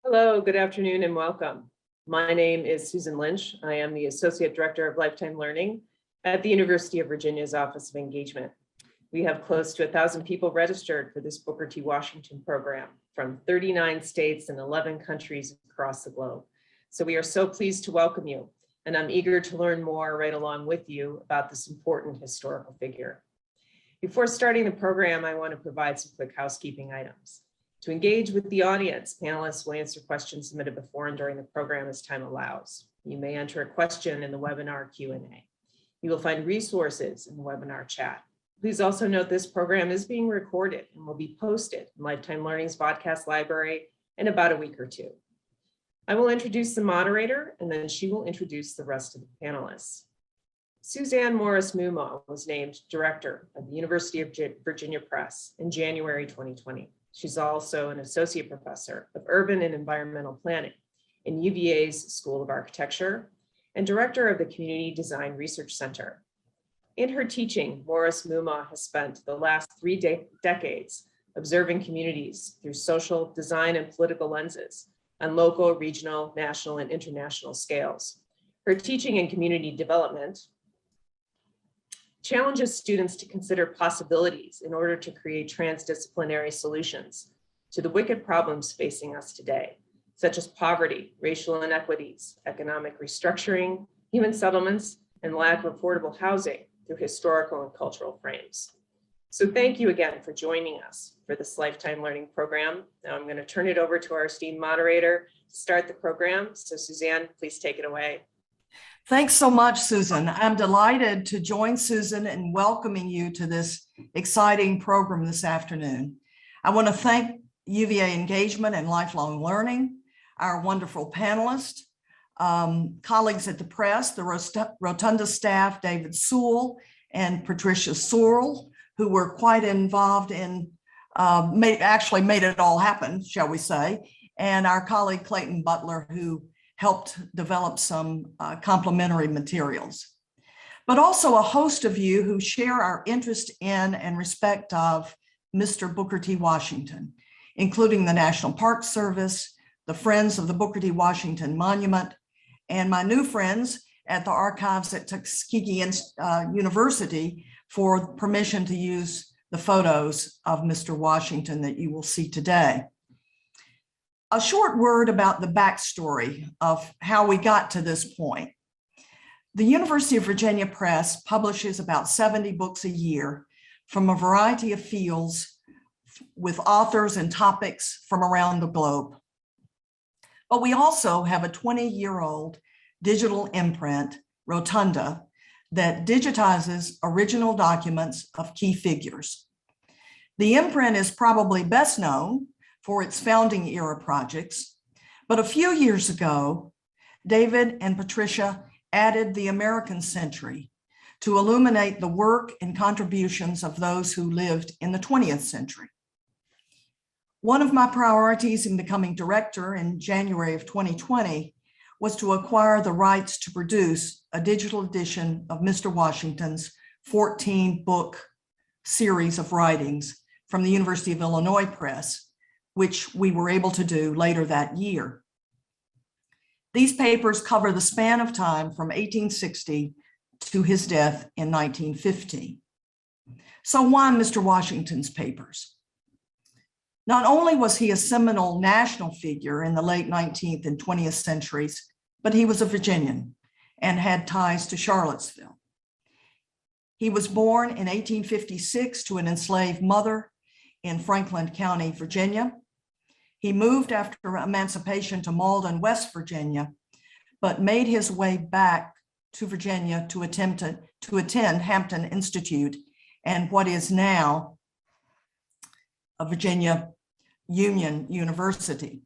Hello, good afternoon and welcome. My name is Susan Lynch. I am the Associate Director of Lifetime Learning at the University of Virginia's Office of Engagement. We have close to 1,000 people registered for this Booker T. Washington program from 39 states and 11 countries across the globe. So we are so pleased to welcome you, and I'm eager to learn more right along with you about this important historical figure. Before starting the program, I want to provide some quick housekeeping items. To engage with the audience, panelists will answer questions submitted before and during the program as time allows. You may enter a question in the webinar Q&A. You will find resources in the webinar chat. Please also note this program is being recorded and will be posted in Lifetime Learning's podcast library in about a week or two. I will introduce the moderator and then she will introduce the rest of the panelists. Suzanne Morse Moomaw was named Director of the University of Virginia Press in January 2020. She's also an Associate Professor of Urban and Environmental Planning in UVA's School of Architecture and Director of the Community Design Research Center. In her teaching, Morse Moomaw has spent the last three decades observing communities through social, design, and political lenses on local, regional, national, and international scales. Her teaching in community development challenges students to consider possibilities in order to create transdisciplinary solutions to the wicked problems facing us today, such as poverty, racial inequities, economic restructuring, human settlements, and lack of affordable housing through historical and cultural frames. So thank you again for joining us for this Lifetime Learning program. Now I'm going to turn it over to our esteemed moderator to start the program. So Suzanne, please take it away. Thanks so much, Susan. I'm delighted to join Susan in welcoming you to this exciting program this afternoon. I want to thank UVA Engagement and Lifelong Learning, our wonderful panelists, colleagues at the press, the Rotunda staff, David Sewell and Patricia Sorrell, who were quite involved in, actually made it all happen, shall we say, and our colleague Clayton Butler, who helped develop some complementary materials, but also a host of you who share our interest in and respect of Mr. Booker T. Washington, including the National Park Service, the Friends of the Booker T. Washington Monument, and my new friends at the archives at Tuskegee University for permission to use the photos of Mr. Washington that you will see today. A short word about the backstory of how we got to this point. The University of Virginia Press publishes about 70 books a year from a variety of fields with authors and topics from around the globe. But we also have a 20-year-old digital imprint, Rotunda, that digitizes original documents of key figures. The imprint is probably best known for its founding era projects, but a few years ago, David and Patricia added the American century to illuminate the work and contributions of those who lived in the 20th century. One of my priorities in becoming director in January of 2020 was to acquire the rights to produce a digital edition of Mr. Washington's 14-book series of writings from the University of Illinois Press, which we were able to do later that year. These papers cover the span of time from 1860 to his death in 1915. So why Mr. Washington's papers? Not only was he a seminal national figure in the late 19th and 20th centuries, but he was a Virginian and had ties to Charlottesville. He was born in 1856 to an enslaved mother in Franklin County, Virginia. He moved after emancipation to Malden, West Virginia, but made his way back to Virginia to attend Hampton Institute and what is now a Virginia Union University.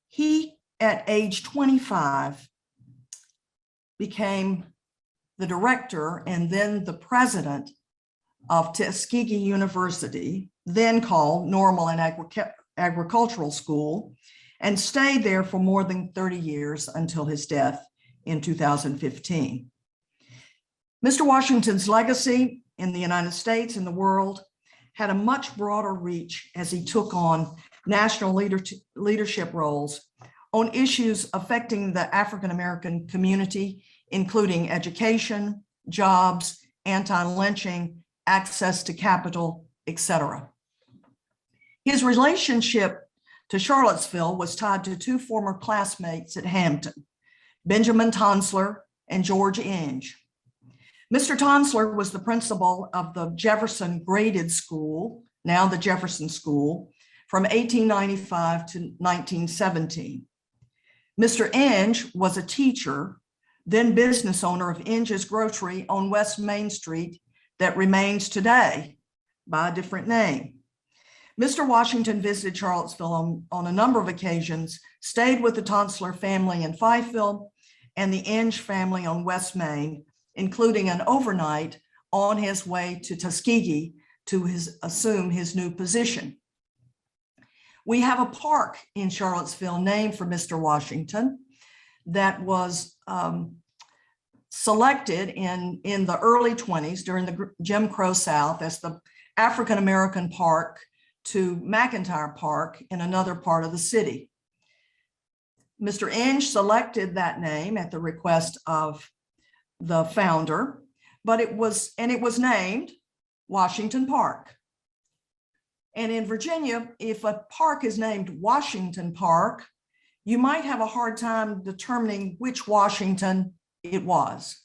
He, at age 25, became the director and then the president of Tuskegee University, then called Normal and Agricultural School, and stayed there for more than 30 years until his death in 2015. Mr. Washington's legacy in the United States and the world had a much broader reach as he took on national leadership roles on issues affecting the African American community, including education, jobs, anti-lynching, access to capital, etc. His relationship to Charlottesville was tied to two former classmates at Hampton, Benjamin Tonsler and George Inge. Mr. Tonsler was the principal of the Jefferson Graded School, now the Jefferson School, from 1895 to 1917. Mr. Inge was a teacher, then business owner of Inge's Grocery on West Main Street that remains today by a different name. Mr. Washington visited Charlottesville on a number of occasions, stayed with the Tonsler family in Fifeville and the Inge family on West Main, including an overnight on his way to Tuskegee to assume his new position. We have a park in Charlottesville named for Mr. Washington that was selected in the early 1920s during the Jim Crow South as the African American Park to McIntyre Park in another part of the city. Mr. Inge selected that name at the request of the founder, but it was named Washington Park. And in Virginia, if a park is named Washington Park, you might have a hard time determining which Washington it was.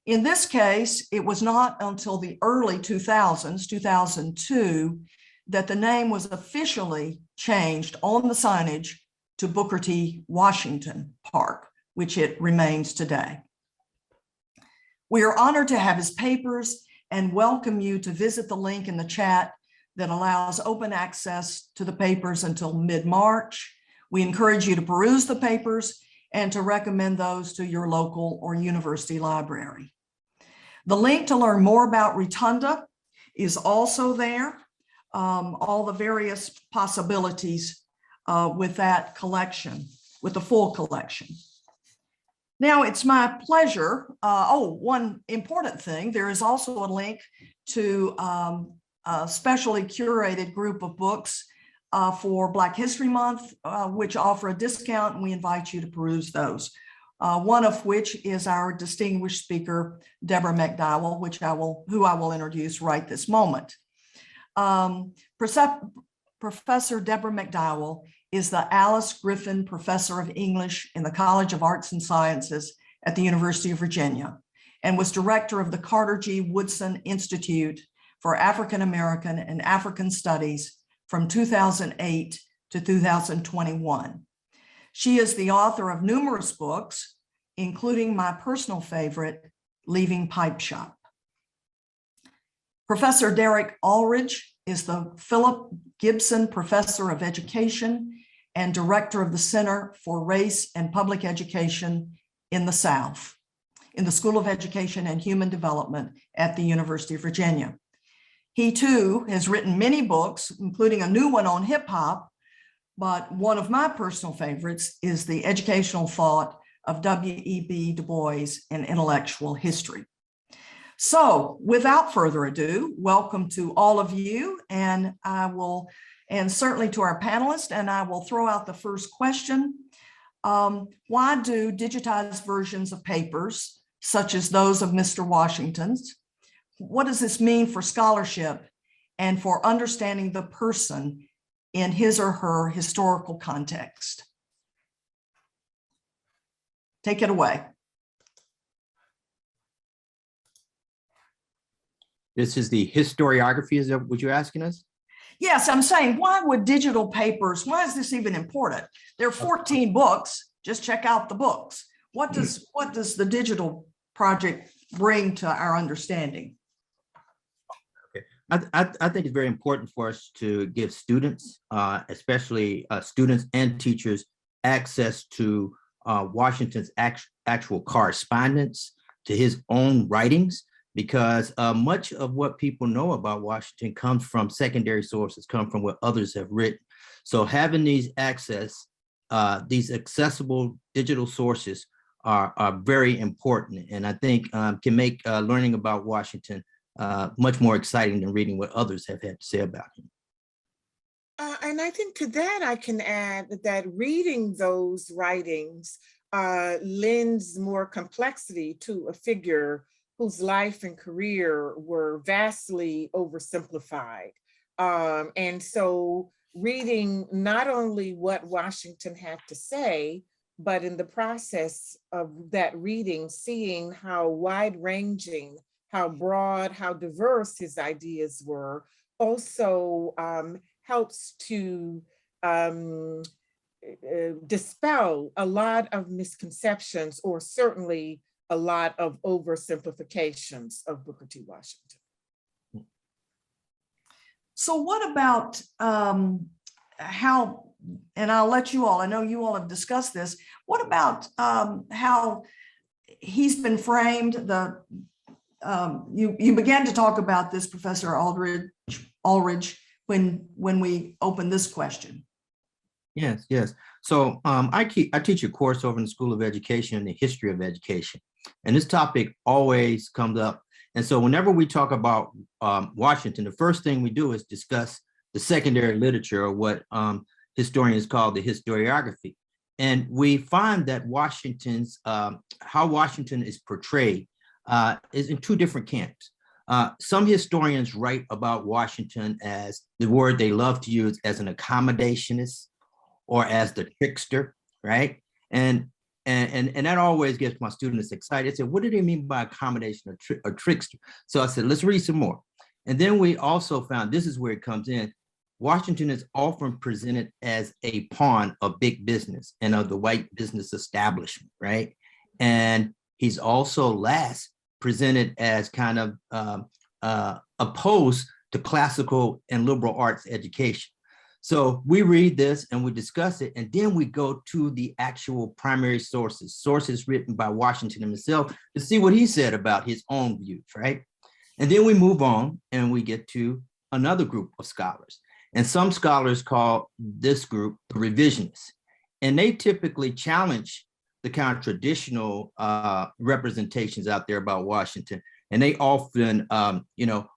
In this case, it was not until the early 2000s, 2002, that the name was officially changed on the signage to Booker T. Washington Park, which it remains today. We are honored to have his papers and welcome you to visit the link in the chat that allows open access to the papers until mid-March. We encourage you to peruse the papers and to recommend those to your local or university library. The link to learn more about Rotunda is also there, all the various possibilities with that collection, with the full collection. Now it's my pleasure. One important thing, there is also a link to a specially curated group of books for Black History Month, which offer a discount, and we invite you to peruse those. One of which is our distinguished speaker, Deborah McDowell, who I will introduce right this moment. Professor Deborah McDowell is the Alice Griffin Professor of English in the College of Arts and Sciences at the University of Virginia, and was director of the Carter G. Woodson Institute for African American and African Studies from 2008 to 2021. She is the author of numerous books, including my personal favorite, Leaving Pipe Shop. Professor Derrick Alridge is the Philip Gibson Professor of Education and Director of the Center for Race and Public Education in the South, in the School of Education and Human Development at the University of Virginia. He too has written many books, including a new one on hip hop, but one of my personal favorites is The Educational Thought of W.E.B. Du Bois and Intellectual History. So without further ado, welcome to all of you, and certainly to our panelists, and I will throw out the first question. Why do digitized versions of papers, such as those of Mr. Washington's, what does this mean for scholarship and for understanding the person in his or her historical context? Take it away. This is the historiography, is that what you're asking us? Yes, I'm saying, why would digital papers, why is this even important? There are 14 books, just check out the books. What does the digital project bring to our understanding? Okay, I think it's very important for us to give students, especially students and teachers, access to Washington's actual correspondence, to his own writings, because much of what people know about Washington comes from secondary sources, come from what others have written. So having these accessible digital sources are very important, and I think can make learning about Washington much more exciting than reading what others have had to say about him. And I think to that I can add that reading those writings lends more complexity to a figure whose life and career were vastly oversimplified. And so reading not only what Washington had to say, but in the process of that reading, seeing how wide-ranging, how broad, how diverse his ideas were, also helps to dispel a lot of misconceptions, or certainly a lot of oversimplifications of Booker T. Washington. So what about how, and I'll let you all, I know you all have discussed this, what about how he's been framed? You began to talk about this, Professor Alridge, when we opened this question. Yes, yes. So I teach a course over in the School of Education, the history of education. And this topic always comes up. And so whenever we talk about Washington, the first thing we do is discuss the secondary literature, or what historians call the historiography. And we find that Washington's, how Washington is portrayed is in two different camps. Some historians write about Washington as, the word they love to use, as an accommodationist or as the trickster, right? And that always gets my students excited. I said, what do they mean by accommodation or trickster? So I said, let's read some more. And then we also found, this is where it comes in, Washington is often presented as a pawn of big business and of the white business establishment, right? And he's also last presented as kind of opposed to classical and liberal arts education. So we read this and we discuss it, and then we go to the actual primary sources written by Washington himself, to see what he said about his own views, right? And then we move on and we get to another group of scholars. And some scholars call this group the revisionists. And they typically challenge the kind of traditional representations out there about Washington. And they often,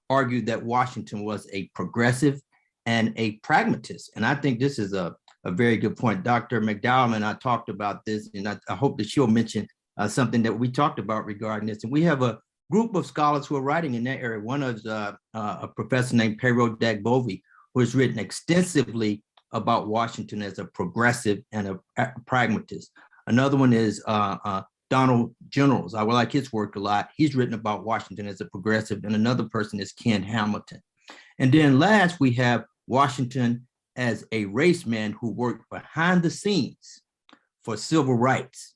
argue that Washington was a progressive and a pragmatist. And I think this is a very good point. Dr. McDowell and I talked about this, and I hope that she'll mention something that we talked about regarding this. And we have a group of scholars who are writing in that area. One is a professor named Pero Dagbovie, who has written extensively about Washington as a progressive and a pragmatist. Another one is Donald Generals. I would like his work a lot. He's written about Washington as a progressive, and another person is Ken Hamilton. And then last, we have Washington as a race man who worked behind the scenes for civil rights.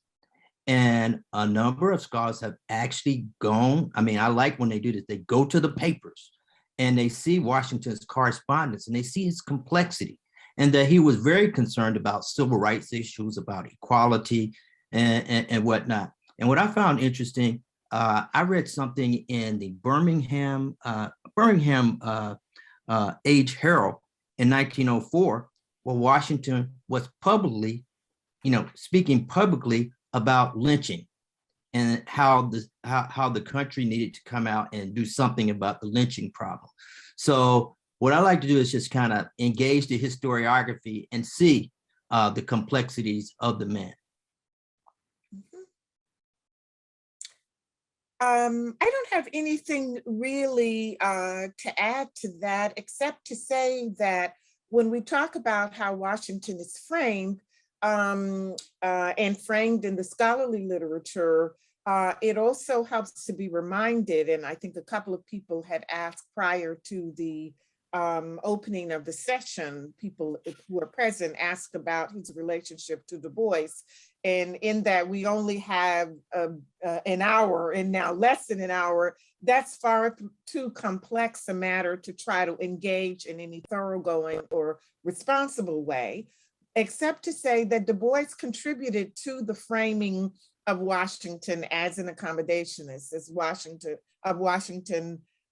And a number of scholars have actually gone, I like when they do this, they go to the papers and they see Washington's correspondence and they see his complexity, and that he was very concerned about civil rights issues, about equality and whatnot. And what I found interesting, I read something in the Birmingham Age Herald in 1904, where Washington was publicly, speaking publicly about lynching, and how the country needed to come out and do something about the lynching problem. So what I like to do is just kind of engage the historiography and see the complexities of the man. I don't have anything really to add to that, except to say that when we talk about how Washington is framed and framed in the scholarly literature, it also helps to be reminded, and I think a couple of people had asked prior to the opening of the session, people who are present asked about his relationship to Du Bois. And in that we only have an hour, and now less than an hour, that's far too complex a matter to try to engage in any thoroughgoing or responsible way, except to say that Du Bois contributed to the framing of Washington as an accommodationist, as Washington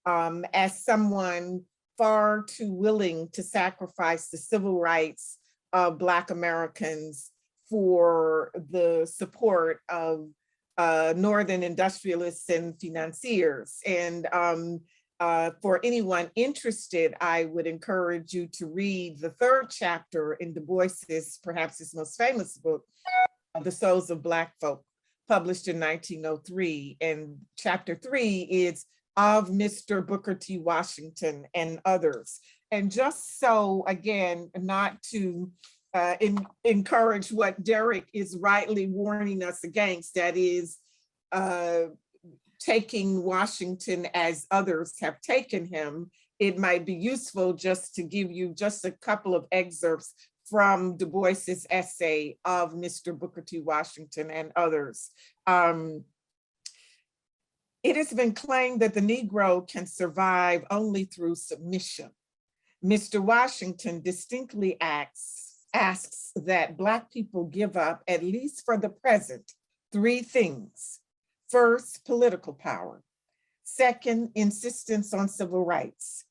as someone far too willing to sacrifice the civil rights of Black Americans for the support of Northern industrialists and financiers. And for anyone interested, I would encourage you to read the third chapter in Du Bois's, perhaps his most famous book, The Souls of Black Folk, published in 1903. And chapter 3 is of Mr. Booker T. Washington and others. And just so, again, not to encourage what Derrick is rightly warning us against, that is taking Washington as others have taken him, it might be useful just to give you just a couple of excerpts from Du Bois's essay of Mr. Booker T. Washington and others. It has been claimed that the Negro can survive only through submission. Mr. Washington distinctly asks that Black people give up, at least for the present, 3 things. First, political power. Second, insistence on civil rights.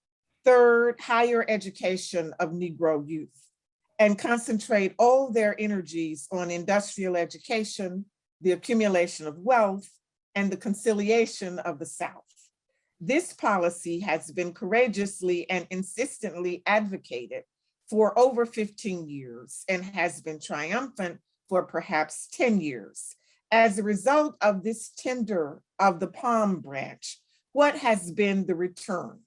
Third, higher education of Negro youth, and concentrate all their energies on industrial education, the accumulation of wealth, and the conciliation of the South. This policy has been courageously and insistently advocated for over 15 years and has been triumphant for perhaps 10 years. As a result of this tender of the palm branch, what has been the return?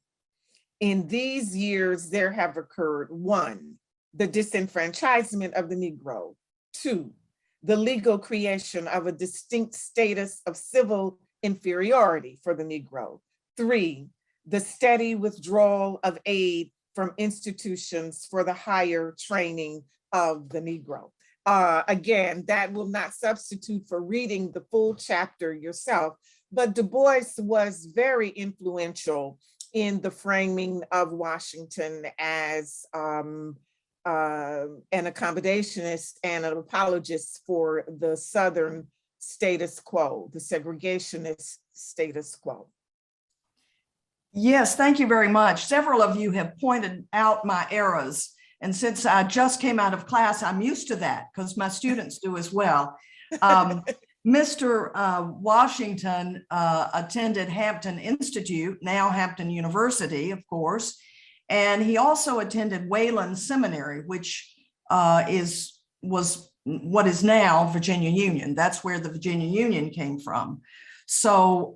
In these years, there have occurred: 1, the disenfranchisement of the Negro; 2, the legal creation of a distinct status of civil inferiority for the Negro; 3, the steady withdrawal of aid from institutions for the higher training of the Negro. Again, that will not substitute for reading the full chapter yourself, but Du Bois was very influential in the framing of Washington as an accommodationist and an apologist for the Southern status quo, the segregationist status quo. Yes, thank you very much. Several of you have pointed out my errors. And since I just came out of class, I'm used to that because my students do as well. Mr. Washington attended Hampton Institute, now Hampton University, of course, and he also attended Wayland Seminary, which was what is now Virginia Union. That's where the Virginia Union came from. So,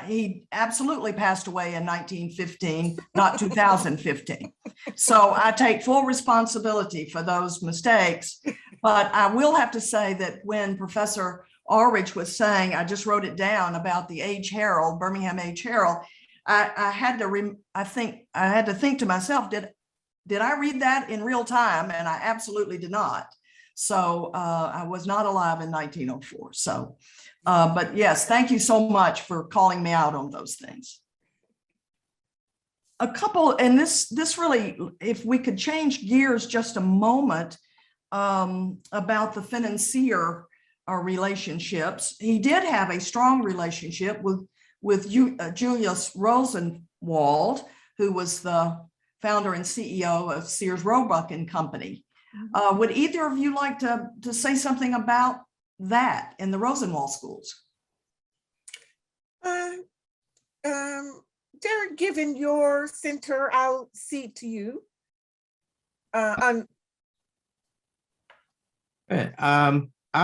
he absolutely passed away in 1915, not 2015. So I take full responsibility for those mistakes. But I will have to say that when Professor Alridge was saying, I just wrote it down about the Age Herald, Birmingham Age Herald, I had to think to myself, did I read that in real time? And I absolutely did not. So I was not alive in 1904. So. But yes, thank you so much for calling me out on those things. A couple, and this really, if we could change gears just a moment about the financier relationships. He did have a strong relationship with Julius Rosenwald, who was the founder and CEO of Sears Roebuck and Company. Would either of you like to say something about that in the Rosenwald schools? Derrick, given your center, I'll cede to you. I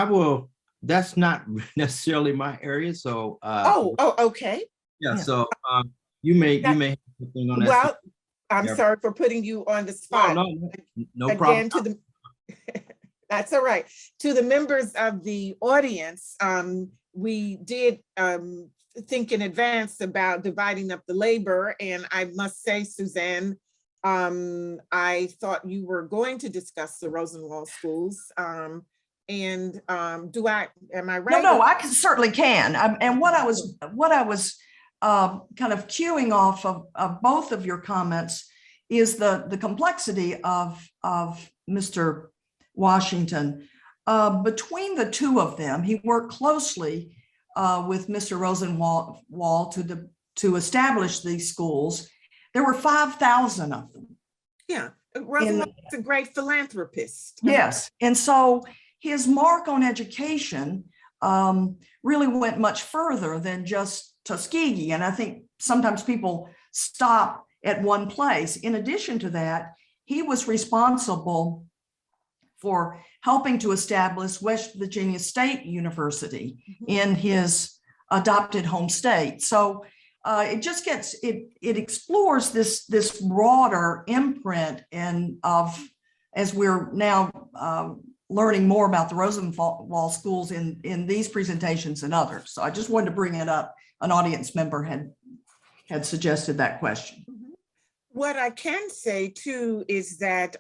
will. That's not necessarily my area, so. Okay. Yeah. So you may have something on that. Well, I'm sorry for putting you on the spot. No problem. That's all right. To the members of the audience, we did think in advance about dividing up the labor. And I must say, Suzanne, I thought you were going to discuss the Rosenwald schools. Am I right? No, I certainly can. And what I was kind of queuing off of both of your comments is the complexity of Mr. Washington. Between the two of them, he worked closely with Mr. Rosenwald to establish these schools. There were 5,000 of them. Yeah, Rosenwald is a great philanthropist. Yes, and so his mark on education really went much further than just Tuskegee. And I think sometimes people stop at one place. In addition to that, he was responsible for helping to establish West Virginia State University in his adopted home state. So it just gets, it explores this broader imprint and of, as we're now learning more about the Rosenwald schools in these presentations and others. So I just wanted to bring it up. An audience member had suggested that question. What I can say too is that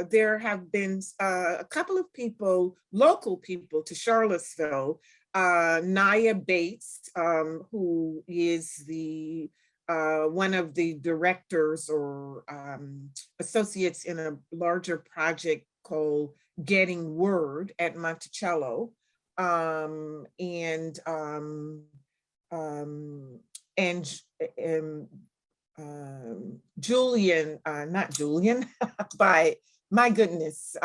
there have been a couple of people, local people to Charlottesville, Naya Bates, who is the one of the directors or associates in a larger project called Getting Word at Monticello, Julian, not Julian, by my goodness,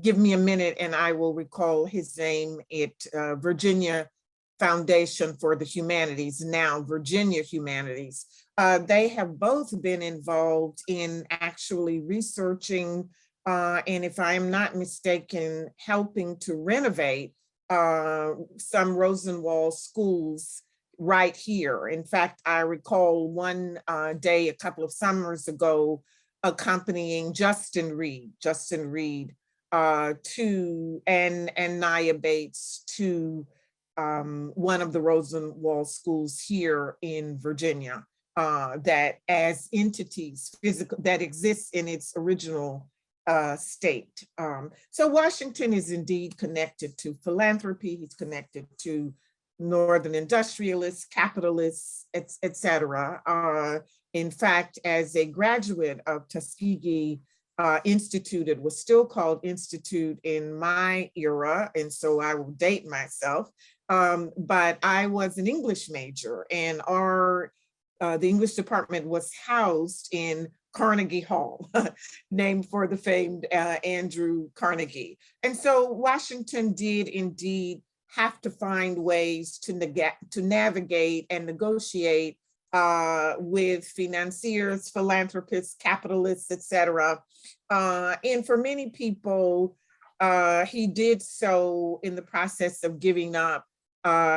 give me a minute and I will recall his name. Virginia Foundation for the Humanities, now Virginia Humanities. They have both been involved in actually researching, and if I'm not mistaken, helping to renovate some Rosenwald schools right here. In fact, I recall one day a couple of summers ago accompanying Justin Reed to and Naya Bates to one of the Rosenwald schools here in Virginia that as entities physical that exists in its original state. So Washington is indeed connected to philanthropy. He's connected to Northern industrialists, capitalists, etc. In fact, as a graduate of Tuskegee Institute, it was still called Institute in my era, and so I will date myself. But I was an English major, and the English department was housed in Carnegie Hall, named for the famed Andrew Carnegie. And so Washington did indeed have to find ways to navigate and negotiate with financiers, philanthropists, capitalists, etc. And for many people, he did so in the process of giving up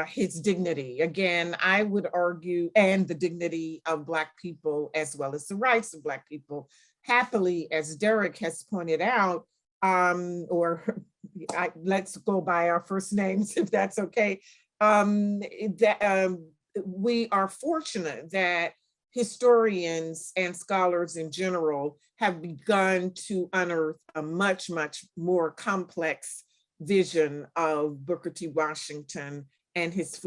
his dignity. Again, I would argue, and the dignity of Black people, as well as the rights of Black people. Happily, as Derrick has pointed out, let's go by our first names, if that's okay. We are fortunate that historians and scholars in general have begun to unearth a much, much more complex vision of Booker T. Washington and his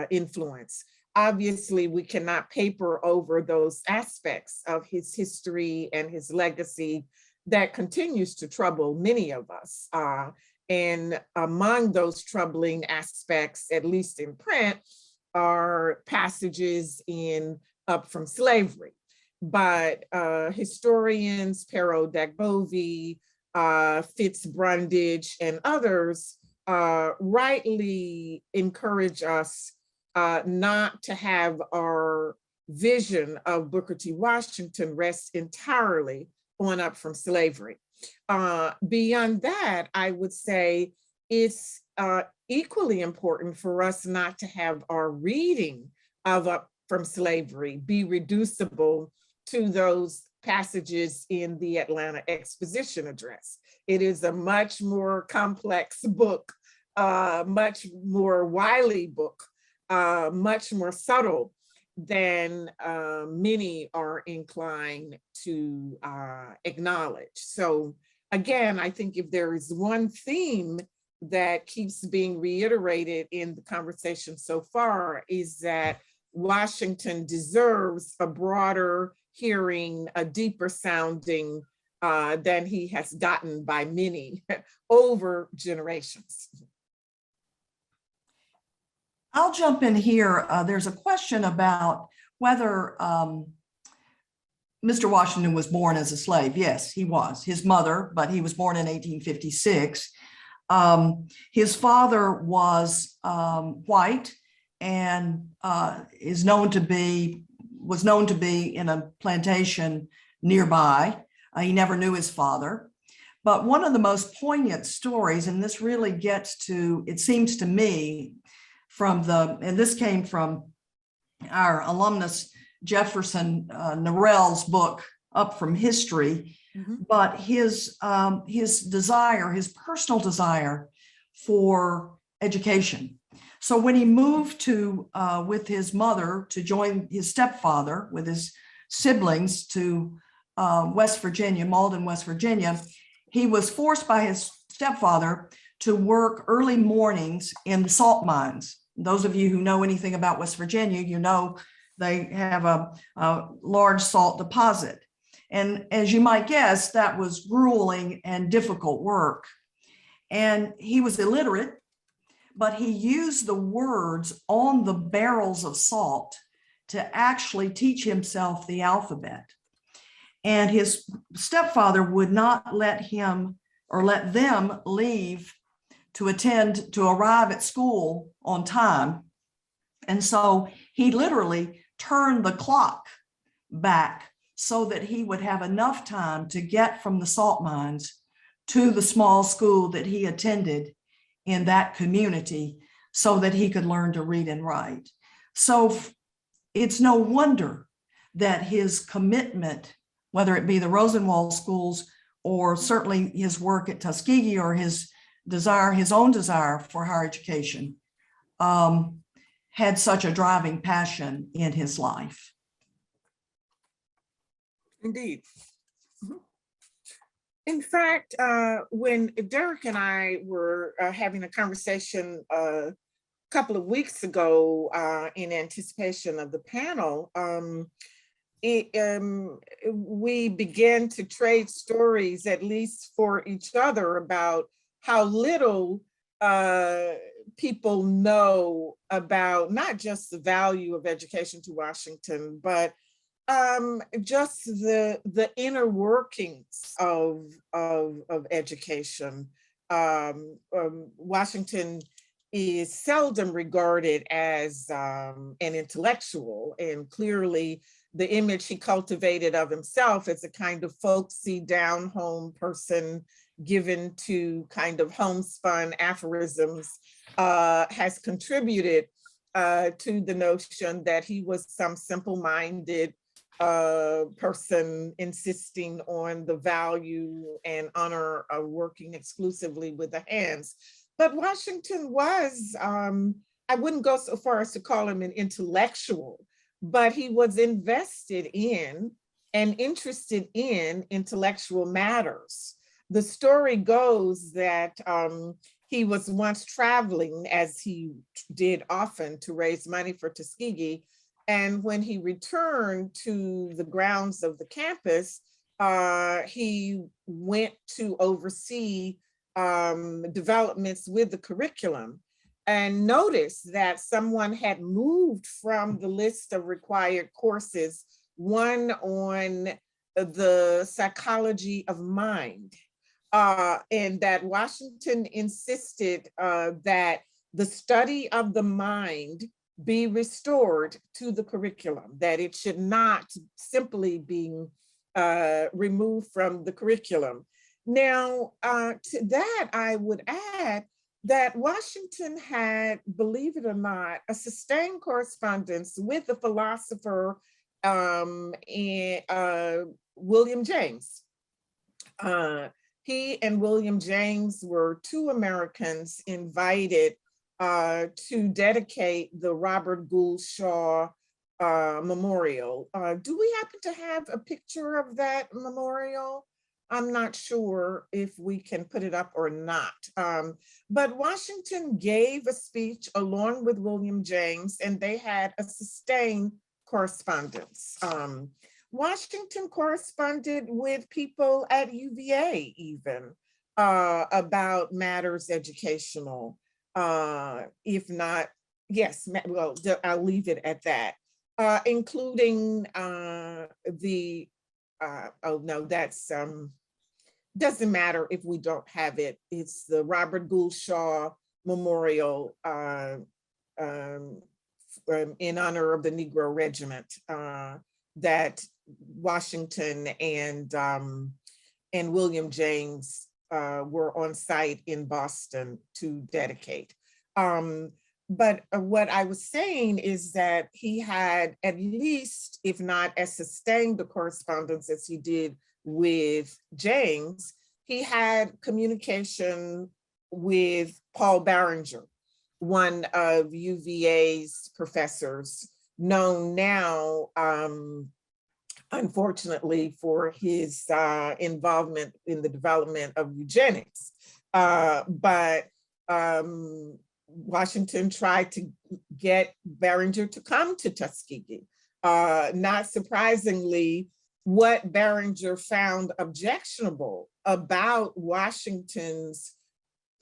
influence. Obviously, we cannot paper over those aspects of his history and his legacy that continues to trouble many of us. And among those troubling aspects, at least in print, are passages in Up From Slavery. But historians, Pero Dagbovie, Fitz Brundage, and others rightly encourage us not to have our vision of Booker T. Washington rest entirely on Up From Slavery. Beyond that, I would say it's equally important for us not to have our reading of Up From Slavery be reducible to those passages in the Atlanta Exposition Address. It is a much more complex book, much more wily book, much more subtle than many are inclined to acknowledge. So again, I think if there is one theme that keeps being reiterated in the conversation so far, is that Washington deserves a broader hearing, a deeper sounding than he has gotten by many over generations. I'll jump in here. There's a question about whether Mr. Washington was born as a slave. Yes, he was. His mother, but he was born in 1856. His father was white and is known to be was known to be in a plantation nearby. He never knew his father. But one of the most poignant stories, and this really gets to, it seems to me, and this came from our alumnus Jefferson Narell's book, Up From History, but his desire, his personal desire for education. So when he moved to with his mother to join his stepfather with his siblings to West Virginia, Malden, West Virginia, he was forced by his stepfather to work early mornings in the salt mines. Those of you who know anything about West Virginia, you know they have a large salt deposit. And as you might guess, that was grueling and difficult work. And he was illiterate, but he used the words on the barrels of salt to actually teach himself the alphabet. And his stepfather would not let him or let them leave to arrive at school on time. And so he literally turned the clock back so that he would have enough time to get from the salt mines to the small school that he attended in that community so that he could learn to read and write. So it's no wonder that his commitment, whether it be the Rosenwald schools or certainly his work at Tuskegee or his own desire for higher education, had such a driving passion in his life. Indeed. In fact, when Derrick and I were having a conversation a couple of weeks ago in anticipation of the panel, we began to trade stories, at least for each other, about how little people know about not just the value of education to Washington, but just the inner workings of education. Washington is seldom regarded as an intellectual, and clearly the image he cultivated of himself as a kind of folksy, down-home person given to kind of homespun aphorisms has contributed to the notion that he was some simple-minded person insisting on the value and honor of working exclusively with the hands. But Washington was, I wouldn't go so far as to call him an intellectual, but he was invested in and interested in intellectual matters. The story goes that he was once traveling, as he did often, to raise money for Tuskegee. And when he returned to the grounds of the campus, he went to oversee developments with the curriculum and noticed that someone had moved from the list of required courses, one on the psychology of mind. And that Washington insisted that the study of the mind be restored to the curriculum, that it should not simply be removed from the curriculum. Now, to that, I would add that Washington had, believe it or not, a sustained correspondence with the philosopher William James. He and William James were two Americans invited to dedicate the Robert Gould Shaw Memorial. Do we happen to have a picture of that memorial? I'm not sure if we can put it up or not. But Washington gave a speech along with William James, and they had a sustained correspondence. Washington corresponded with people at UVA even about matters educational. If not, yes, well, I'll leave it at that, including oh no, that's, doesn't matter if we don't have it. It's the Robert Gould Shaw Memorial in honor of the Negro Regiment that Washington and William James were on site in Boston to dedicate. But what I was saying is that he had at least, if not as sustained a correspondence as he did with James, he had communication with Paul Barringer, one of UVA's professors, known now, unfortunately, for his involvement in the development of eugenics. But Washington tried to get Barringer to come to Tuskegee. Not surprisingly, what Barringer found objectionable about Washington's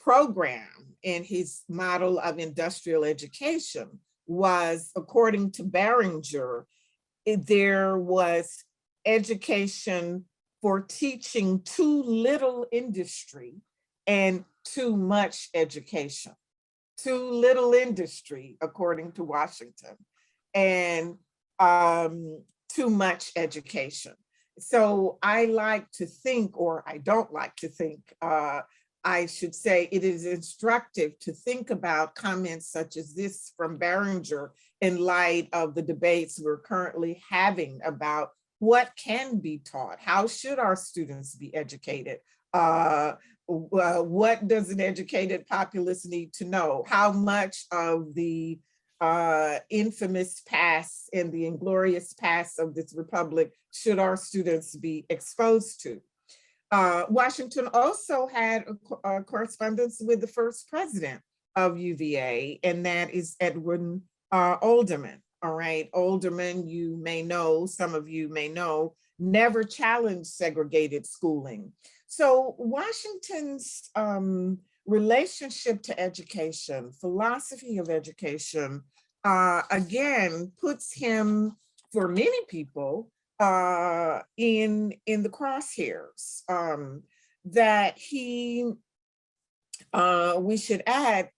program and his model of industrial education was, according to Barringer, there was education for teaching too little industry and too much education. Too little industry, according to Washington, and too much education. So I like to think, or I don't like to think, I should say it is instructive to think about comments such as this from Barringer in light of the debates we're currently having about what can be taught, how should our students be educated, what does an educated populace need to know, how much of the infamous past and the inglorious past of this republic should our students be exposed to. Washington also had a correspondence with the first president of UVA, and that is Edwin Alderman. All right, Alderman, you may know, some of you may know, never challenged segregated schooling. So Washington's relationship to education, philosophy of education, again, puts him, for many people, in the crosshairs. That he, we should add,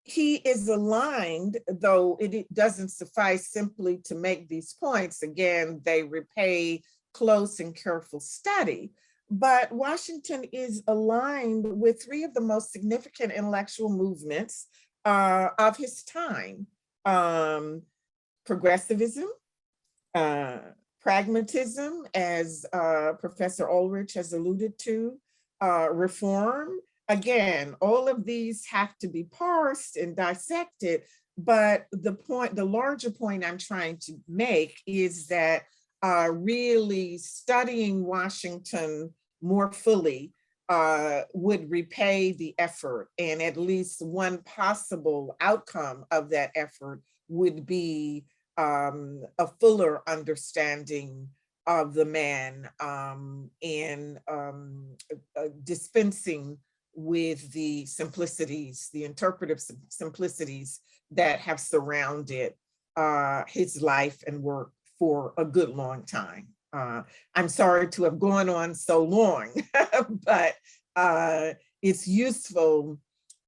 he is aligned, though it doesn't suffice simply to make these points. Again, they repay close and careful study. But Washington is aligned with three of the most significant intellectual movements of his time: progressivism, pragmatism, as Professor Alridge has alluded to, reform. Again, all of these have to be parsed and dissected, but the larger point I'm trying to make is that really studying Washington more fully would repay the effort, and at least one possible outcome of that effort would be a fuller understanding of the man and dispensing with the simplicities, the interpretive simplicities that have surrounded his life and work for a good long time. I'm sorry to have gone on so long, but it's useful.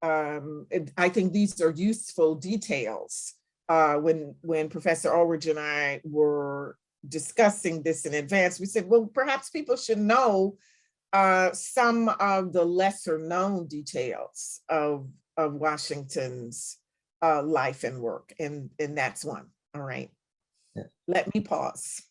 I think these are useful details. When Professor Alridge and I were discussing this in advance, we said, well, perhaps people should know some of the lesser known details of Washington's life and work, and that's one. All right, yeah. Let me pause.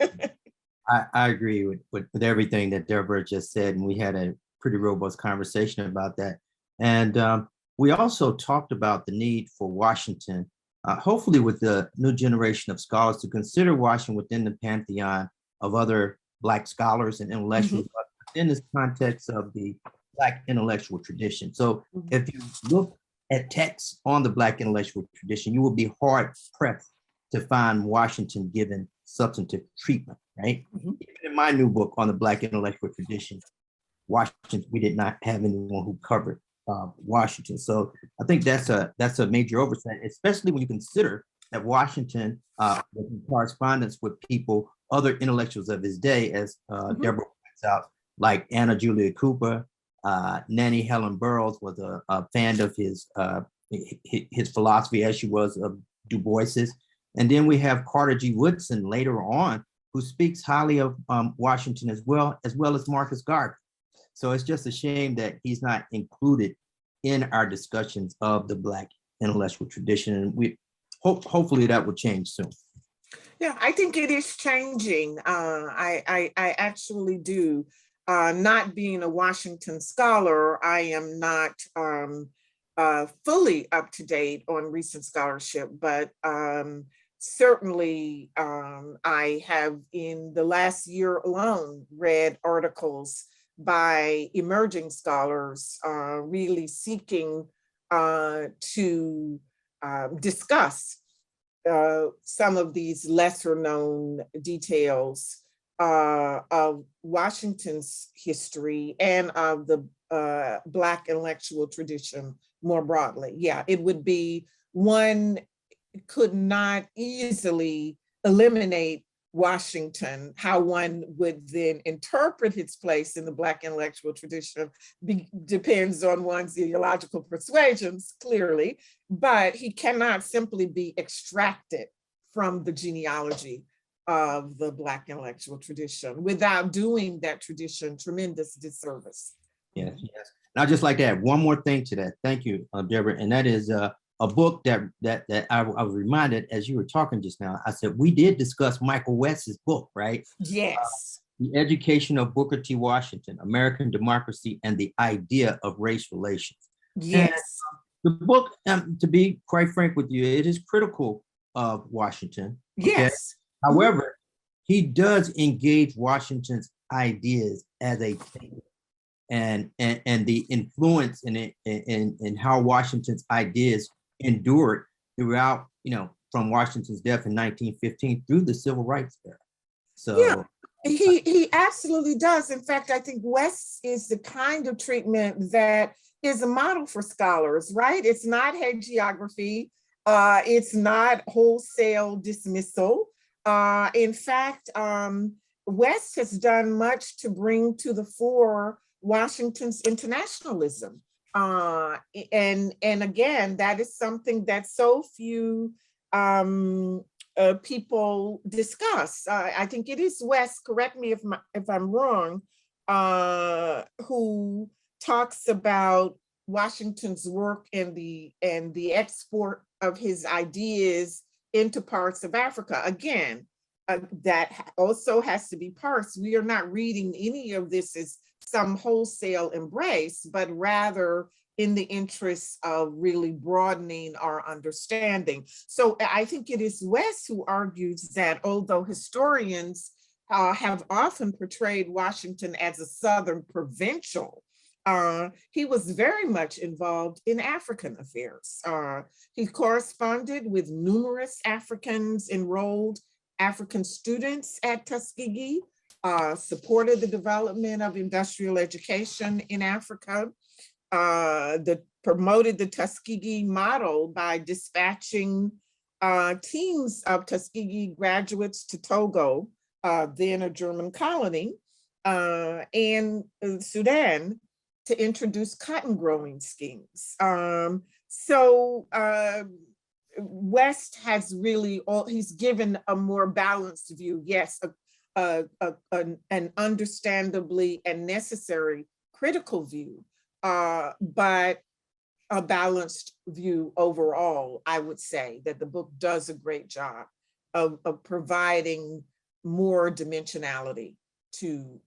I agree with everything that Deborah just said, and we had a pretty robust conversation about that. And we also talked about the need for Washington, hopefully with the new generation of scholars, to consider Washington within the pantheon of other Black scholars and intellectuals in this context of the Black intellectual tradition. So if you look at texts on the Black intellectual tradition, you will be hard pressed to find Washington given substantive treatment, right? Even in my new book on the Black intellectual tradition, Washington, we did not have anyone who covered Washington. So I think that's a major oversight, especially when you consider that Washington was in correspondence with people, other intellectuals of his day, as Deborah points out, like Anna Julia Cooper. Nannie Helen Burroughs was a fan of his philosophy, as she was of Du Bois's. And then we have Carter G. Woodson later on, who speaks highly of Washington as well as Marcus Garvey. So it's just a shame that he's not included in our discussions of the Black intellectual tradition. And we hopefully that will change soon. Yeah, I think it is changing. I actually do. Not being a Washington scholar, I am not fully up to date on recent scholarship, but certainly I have in the last year alone read articles by emerging scholars really seeking to discuss some of these lesser known details of Washington's history and of the Black intellectual tradition more broadly. Yeah, it would be, one could not easily eliminate Washington. How one would then interpret his place in the Black intellectual tradition depends on one's ideological persuasions, clearly, but he cannot simply be extracted from the genealogy of the Black intellectual tradition without doing that tradition tremendous disservice. Yes, yes. And I'd just like to add one more thing to that. Thank you, Deborah. And that is a book that I was reminded as you were talking just now. I said, we did discuss Michael West's book, right? Yes. The Education of Booker T. Washington, American Democracy and the Idea of Race Relations. Yes. And the book, to be quite frank with you, it is critical of Washington. Okay? Yes. However, he does engage Washington's ideas as a thinker and the influence in how Washington's ideas endured throughout, from Washington's death in 1915 through the Civil Rights era. So yeah, he absolutely does. In fact, I think West is the kind of treatment that is a model for scholars, right? It's not hagiography. It's not wholesale dismissal. In fact, West has done much to bring to the fore Washington's internationalism. And again, that is something that so few people discuss. I think it is West, correct me if I'm wrong, who talks about Washington's work and the export of his ideas into parts of Africa. Again, that also has to be parsed. We are not reading any of this as some wholesale embrace, but rather in the interest of really broadening our understanding. So I think it is West who argues that although historians have often portrayed Washington as a Southern provincial, he was very much involved in African affairs. He corresponded with numerous enrolled African students at Tuskegee, supported the development of industrial education in Africa, promoted the Tuskegee model by dispatching teams of Tuskegee graduates to Togo, then a German colony, and Sudan, to introduce cotton growing schemes. So West has really, he's given a more balanced view. Yes, an understandably and necessary critical view, but a balanced view overall. I would say that the book does a great job of providing more dimensionality to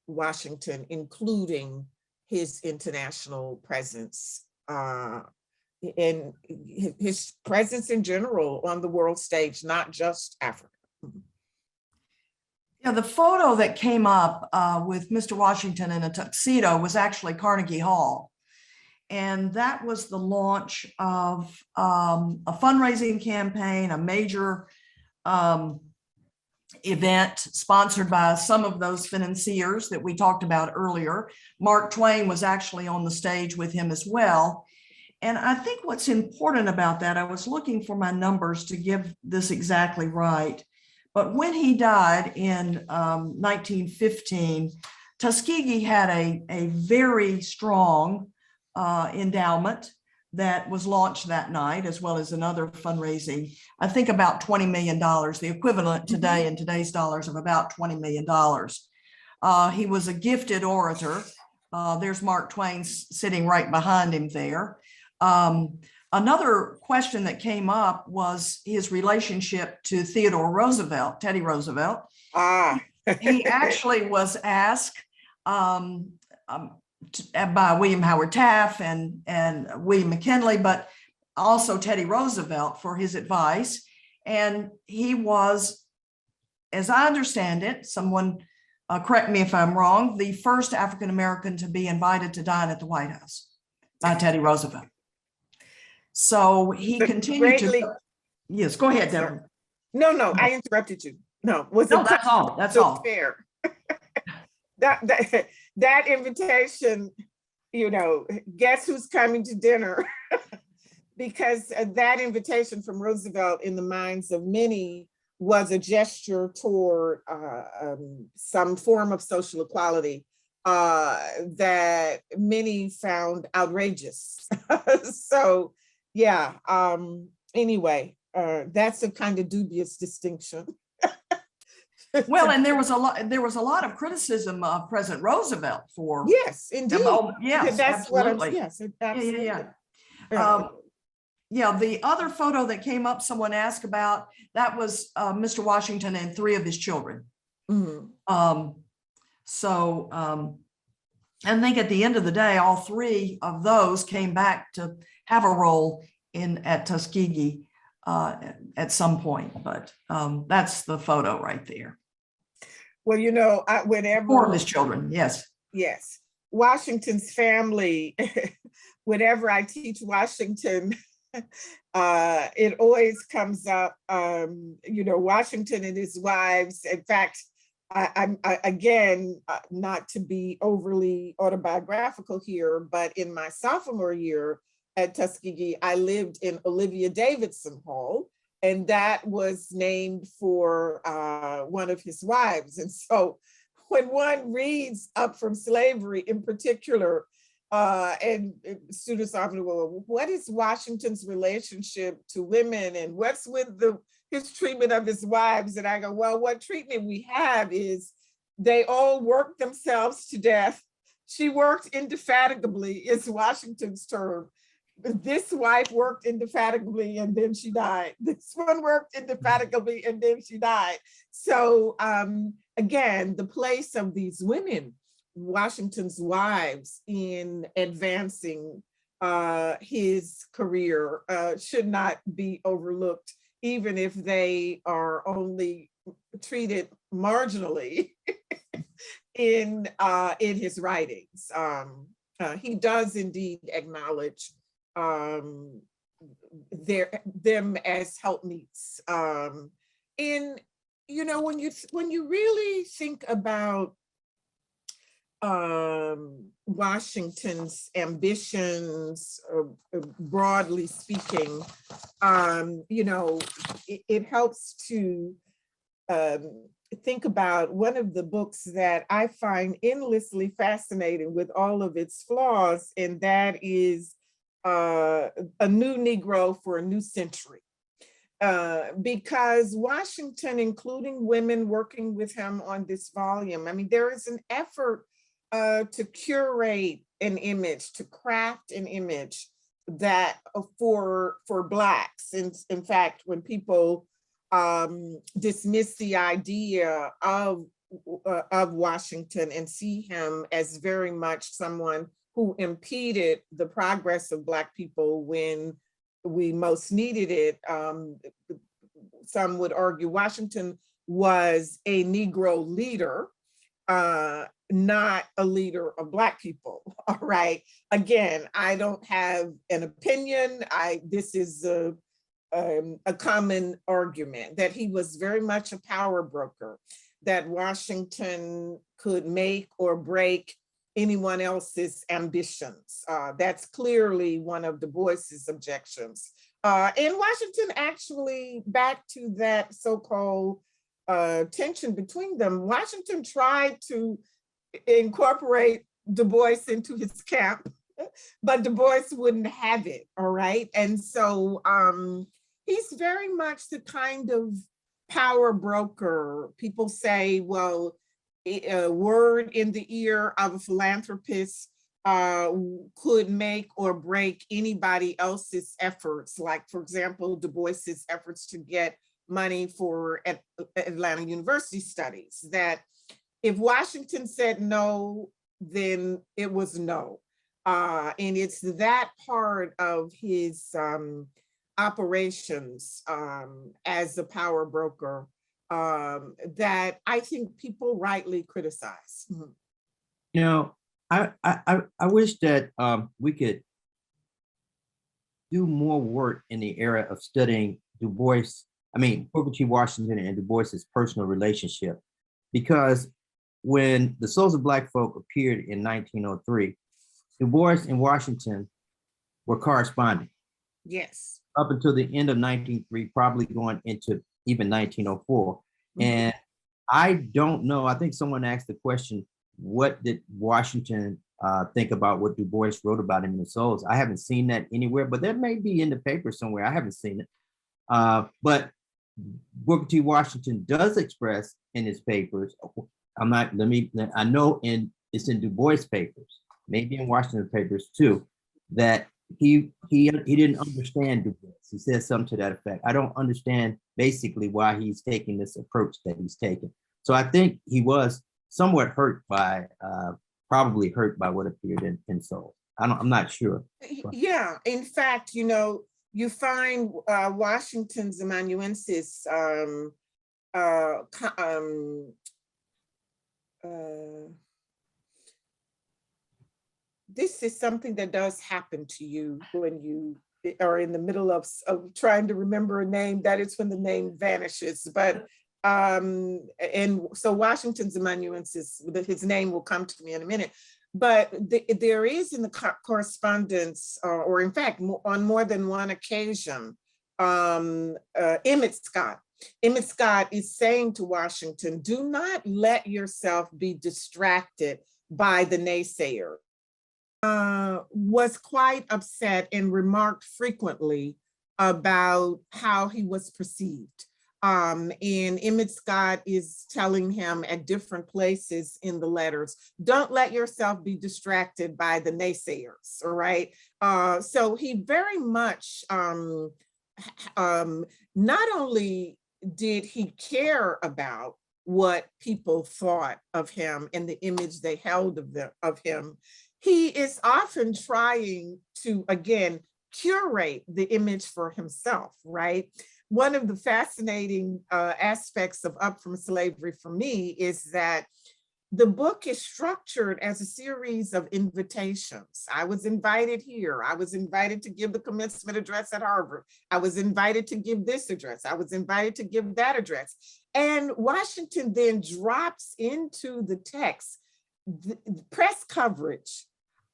Washington, including his international presence and his presence in general on the world stage, not just Africa. Yeah, the photo that came up with Mr. Washington in a tuxedo was actually Carnegie Hall. And that was the launch of a fundraising campaign, a major event sponsored by some of those financiers that we talked about earlier. Mark Twain was actually on the stage with him as well. And I think what's important about that, I was looking for my numbers to give this exactly right, but when he died in 1915, Tuskegee had a very strong endowment. that was launched that night, as well as another fundraising, I think about $20 million, the equivalent today in today's dollars of about $20 million. He was a gifted orator. There's Mark Twain sitting right behind him there. Another question that came up was his relationship to Theodore Roosevelt, Teddy Roosevelt. He actually was asked by William Howard Taft and William McKinley, but also Teddy Roosevelt for his advice. And he was, as I understand it, someone correct me if I'm wrong, the first African-American to be invited to dine at the White House by Teddy Roosevelt. So he continued to, yes, go ahead, Deborah. No, I interrupted you. No, that's all. That's all. Fair. that invitation, guess who's coming to dinner? Because that invitation from Roosevelt in the minds of many was a gesture toward some form of social equality that many found outrageous. So yeah, anyway, that's a kind of dubious distinction. Well, and there was a lot of criticism of President Roosevelt for. Yes, indeed. Yes, that's absolutely. What I'm, yes, absolutely. Yeah. The other photo that came up, someone asked about, that was Mr. Washington and 3 of his children. I think at the end of the day, all 3 of those came back to have a role at Tuskegee at some point, but that's the photo right there. Well, whenever 4 of his children, yes. Yes, Washington's family, whenever I teach Washington, it always comes up, Washington and his wives. In fact, I again, not to be overly autobiographical here, but in my sophomore year at Tuskegee, I lived in Olivia Davidson Hall, and that was named for one of his wives. And so when one reads Up From Slavery in particular, and students often, well, what is Washington's relationship to women, and what's with his treatment of his wives? And I go, well, what treatment we have is they all worked themselves to death. She worked indefatigably, is Washington's term. This wife worked indefatigably and then she died. This one worked indefatigably and then she died. So again, the place of these women, Washington's wives, in advancing his career should not be overlooked, even if they are only treated marginally in his writings. He does indeed acknowledge them as helpmeets. And when you really think about Washington's ambitions, broadly speaking, it helps to think about one of the books that I find endlessly fascinating with all of its flaws, and that is A New Negro for a New Century. Because Washington, including women working with him on this volume, I mean, there is an effort to curate an image, to craft an image that for Blacks. In fact, when people dismiss the idea of Washington and see him as very much someone who impeded the progress of Black people when we most needed it, some would argue Washington was a Negro leader, not a leader of Black people. All right. Again, I don't have an opinion. This is a common argument that he was very much a power broker, that Washington could make or break anyone else's ambitions. That's clearly one of Du Bois's objections. And Washington actually, back to that so-called tension between them, Washington tried to incorporate Du Bois into his camp but Du Bois wouldn't have it, all right? And so he's very much the kind of power broker. People say, well, a word in the ear of a philanthropist could make or break anybody else's efforts. Like, for example, Du Bois's efforts to get money for Atlanta University studies, that if Washington said no, then it was no. And it's that part of his operations as a power broker that I think people rightly criticize. You know, I wish that we could do more work in the area of studying Booker T. Washington and Du Bois's personal relationship, because when the Souls of Black Folk appeared in 1903, Du Bois and Washington were corresponding. Yes. Up until the end of 1903, probably going into even 1904. Mm-hmm. And I don't know, I think someone asked the question, what did Washington think about what Du Bois wrote about him in the Souls? I haven't seen that anywhere, but that may be in the paper somewhere. I haven't seen it. But Booker T. Washington does express in his papers, I know it's in Du Bois papers, maybe in Washington papers too, that he didn't understand Du Bois. He says something to that effect. I don't understand basically why he's taking this approach that he's taken. So I think he was somewhat probably hurt by what appeared in Soul. I'm not sure. Yeah, in fact, you find Washington's amanuensis this is something that does happen to you when you are in the middle of trying to remember a name. That is when the name vanishes. But and so Washington's amanuensis, his name will come to me in a minute. But there is in the correspondence, or in fact, on more than one occasion, Emmett Scott is saying to Washington, do not let yourself be distracted by the naysayer. Was quite upset and remarked frequently about how he was perceived. And Emmett Scott is telling him at different places in the letters, don't let yourself be distracted by the naysayers, all right? So he very much, not only did he care about what people thought of him and the image they held of him, he is often trying to, again, curate the image for himself, right? One of the fascinating aspects of Up From Slavery for me is that the book is structured as a series of invitations. I was invited here. I was invited to give the commencement address at Harvard. I was invited to give this address. I was invited to give that address. And Washington then drops into the text the press coverage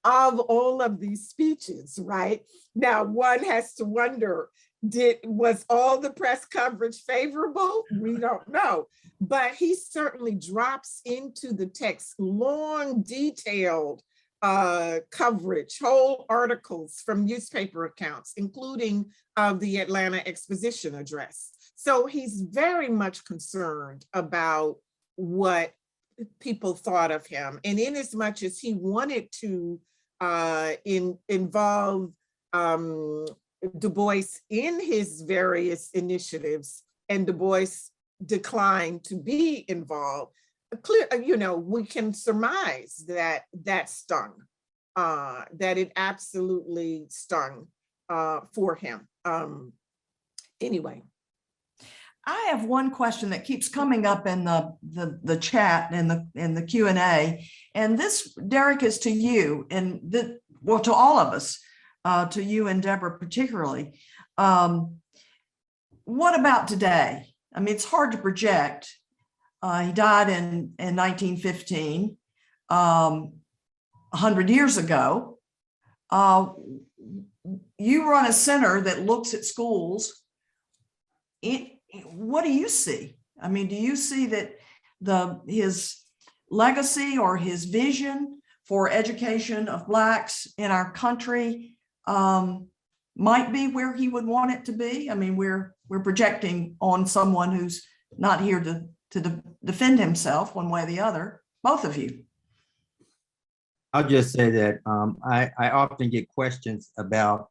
of all of these speeches, right? Now, one has to wonder, was all the press coverage favorable? We don't know, but he certainly drops into the text long, detailed coverage, whole articles from newspaper accounts, including the Atlanta Exposition Address. So he's very much concerned about what people thought of him. And in as much as he wanted to involve Du Bois in his various initiatives, and Du Bois declined to be involved, we can surmise that stung, that it absolutely stung for him. Anyway. I have one question that keeps coming up in the chat and in the Q&A, and this, Derrick, is to you and to all of us, to you and Deborah particularly. What about today? I mean, it's hard to project. He died in 1915, 100 years ago. You run a center that looks at schools. What do you see? I mean, do you see that his legacy or his vision for education of Blacks in our country might be where he would want it to be. I mean, we're projecting on someone who's not here to defend himself one way or the other, both of you. I'll just say that I often get questions about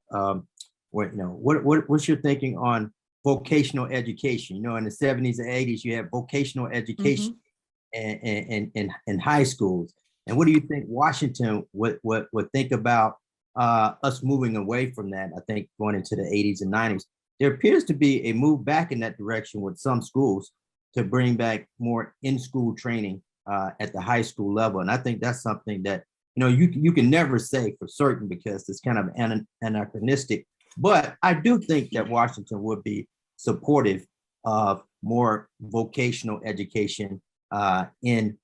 what's your thinking on vocational education? You know, in the 70s and 80s, you had vocational education in high schools. And what do you think Washington would think about us moving away from that? I think going into the 80s and 90s, there appears to be a move back in that direction with some schools to bring back more in-school training at the high school level. And I think that's something that, you can never say for certain because it's kind of anachronistic. But I do think that Washington would be supportive of more vocational education in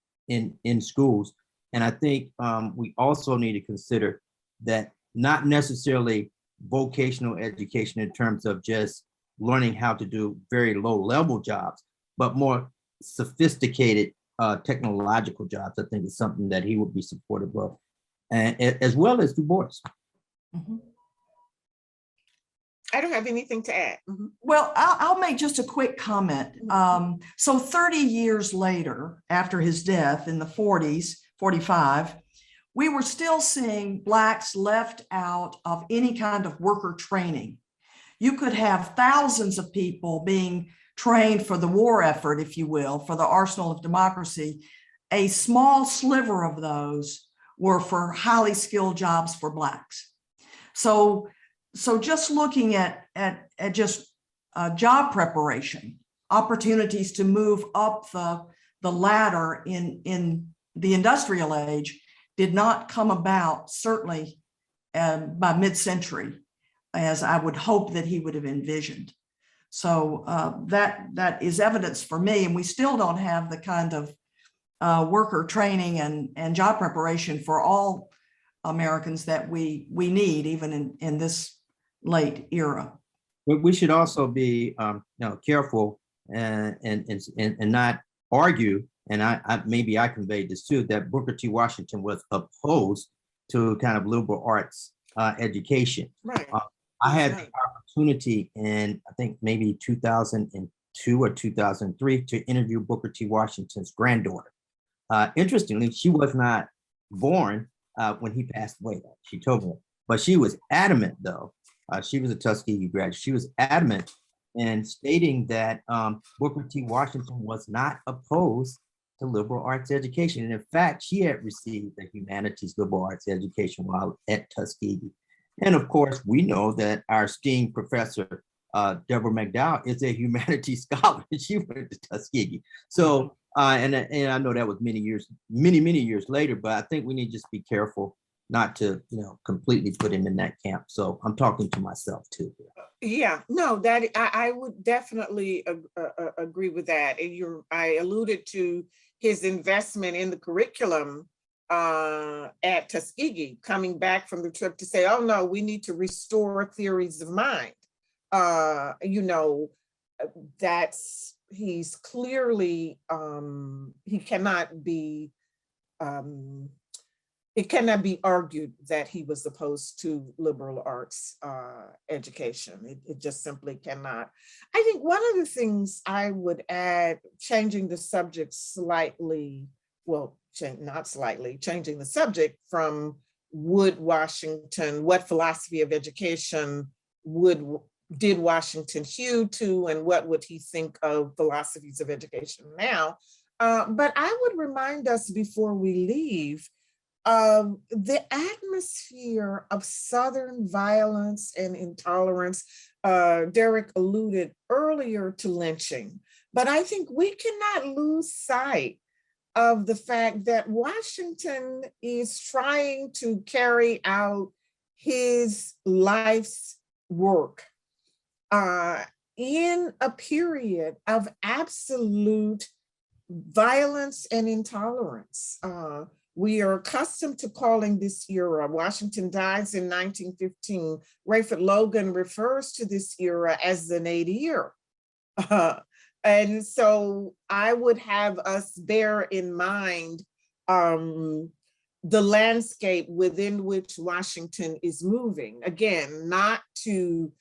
schools. And I think we also need to consider that not necessarily vocational education in terms of just learning how to do very low level jobs, but more sophisticated technological jobs. I think is something that he would be supportive of, and as well as Du Bois. Mm-hmm. I don't have anything to add. Well, I'll make just a quick comment. So 30 years later, after his death in the 40s, 45, we were still seeing Blacks left out of any kind of worker training. You could have thousands of people being trained for the war effort, if you will, for the arsenal of democracy. A small sliver of those were for highly skilled jobs for Blacks. So just looking at just job preparation, opportunities to move up the ladder in the industrial age did not come about, certainly by mid-century, as I would hope that he would have envisioned. So that is evidence for me, and we still don't have the kind of worker training and job preparation for all Americans that we need, even in this late era. But we should also be careful and not argue. And I maybe I conveyed this too, that Booker T. Washington was opposed to kind of liberal arts education. Right. I had the opportunity in, I think maybe 2002 or 2003 to interview Booker T. Washington's granddaughter. Interestingly, she was not born when he passed away. She told me, but she was adamant though. She was a Tuskegee graduate. She was adamant in stating that Booker T. Washington was not opposed to liberal arts education. And in fact, she had received a humanities liberal arts education while at Tuskegee. And of course, we know that our esteemed professor, Deborah McDowell, is a humanities scholar. She went to Tuskegee. So, and I know that was many years later, but I think we need to just be careful not to, completely put him in that camp. So I'm talking to myself too. Yeah, no, that I would definitely agree with that. And I alluded to his investment in the curriculum at Tuskegee, coming back from the trip to say, oh no, we need to restore theories of mind. He's clearly, he cannot be, it cannot be argued that he was opposed to liberal arts education. It just simply cannot. I think one of the things I would add, changing the subject slightly, well, not slightly, changing the subject from would Washington, what philosophy of education did Washington hew to, and what would he think of philosophies of education now? But I would remind us before we leave, the atmosphere of Southern violence and intolerance. Derrick alluded earlier to lynching, but I think we cannot lose sight of the fact that Washington is trying to carry out his life's work in a period of absolute violence and intolerance. We are accustomed to calling this era, Washington dies in 1915. Rayford Logan refers to this era as the nadir. And so I would have us bear in mind the landscape within which Washington is moving. Again, not to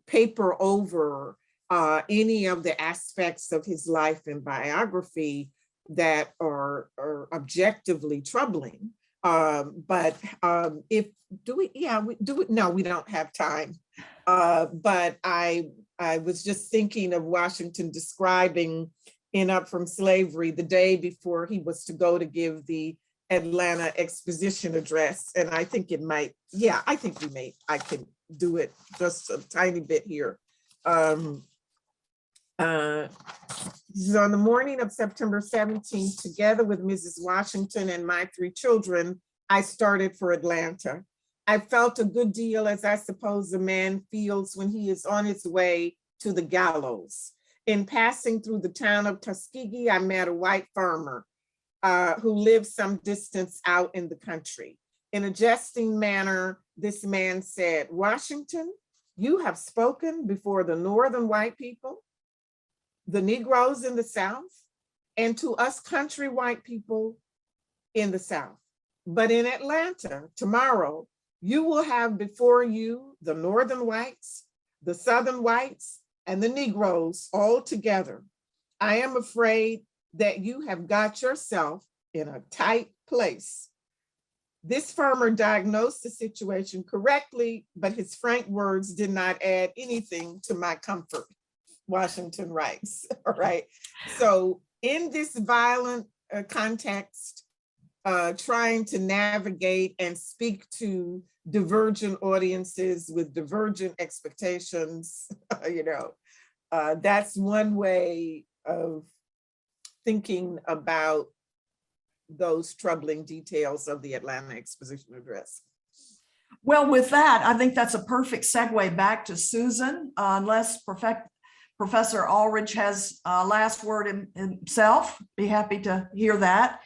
paper over any of the aspects of his life and biography that are objectively troubling. But if do we, yeah, we do it. No, we don't have time. But I was just thinking of Washington describing in Up From Slavery the day before he was to go to give the Atlanta Exposition Address. And I think it might, yeah, I think I can do it just a tiny bit here. So on the morning of September 17th, together with Mrs. Washington and my 3 children, I started for Atlanta. I felt a good deal, as I suppose a man feels when he is on his way to the gallows. In passing through the town of Tuskegee, I met a white farmer who lived some distance out in the country. In a jesting manner, this man said, "Washington, you have spoken before the northern white people, the Negroes in the South, and to us country white people in the South. But in Atlanta tomorrow, you will have before you the northern whites, the southern whites, and the Negroes all together. I am afraid that you have got yourself in a tight place." This farmer diagnosed the situation correctly, but his frank words did not add anything to my comfort, Washington writes. All right. So in this violent context, trying to navigate and speak to divergent audiences with divergent expectations, that's one way of thinking about those troubling details of the Atlanta Exposition Address. Well, with that, I think that's a perfect segue back to Susan, unless Professor Alridge has a last word himself. Be happy to hear that.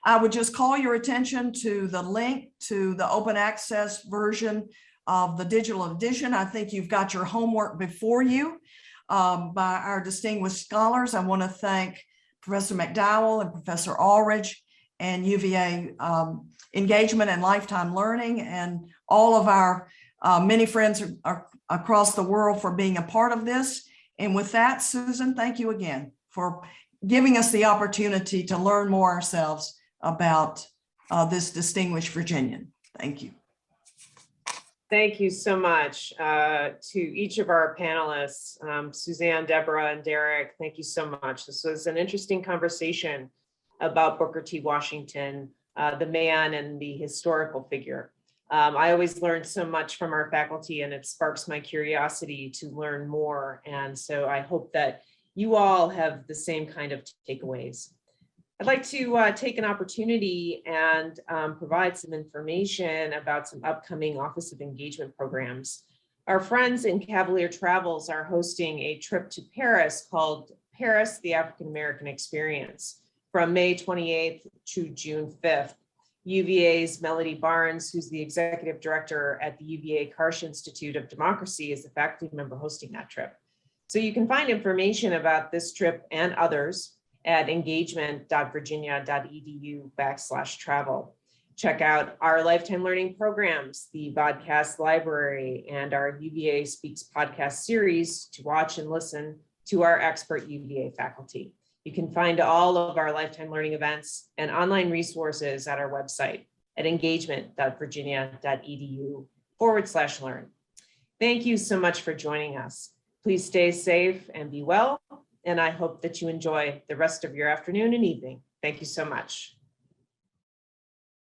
I would just call your attention to the link to the open access version of the digital edition. I think you've got your homework before you by our distinguished scholars. I want to thank Professor McDowell and Professor Alridge and UVA Engagement and Lifetime Learning, and all of our many friends are across the world for being a part of this. And with that, Susan, thank you again for giving us the opportunity to learn more ourselves about this distinguished Virginian. Thank you. Thank you so much to each of our panelists, Suzanne, Deborah, and Derrick. Thank you so much. This was an interesting conversation about Booker T. Washington, the man and the historical figure. I always learn so much from our faculty, and it sparks my curiosity to learn more. And so I hope that you all have the same kind of takeaways. I'd like to take an opportunity and provide some information about some upcoming Office of Engagement programs. Our friends in Cavalier Travels are hosting a trip to Paris called Paris, the African American Experience, from May 28th to June 5th. UVA's Melody Barnes, who's the executive director at the UVA Karsh Institute of Democracy, is the faculty member hosting that trip. So you can find information about this trip and others at engagement.virginia.edu/travel. Check out our lifetime learning programs, the podcast library, and our UVA Speaks podcast series to watch and listen to our expert UVA faculty. You can find all of our lifetime learning events and online resources at our website at engagement.virginia.edu/learn. Thank you so much for joining us. Please stay safe and be well. And I hope that you enjoy the rest of your afternoon and evening. Thank you so much.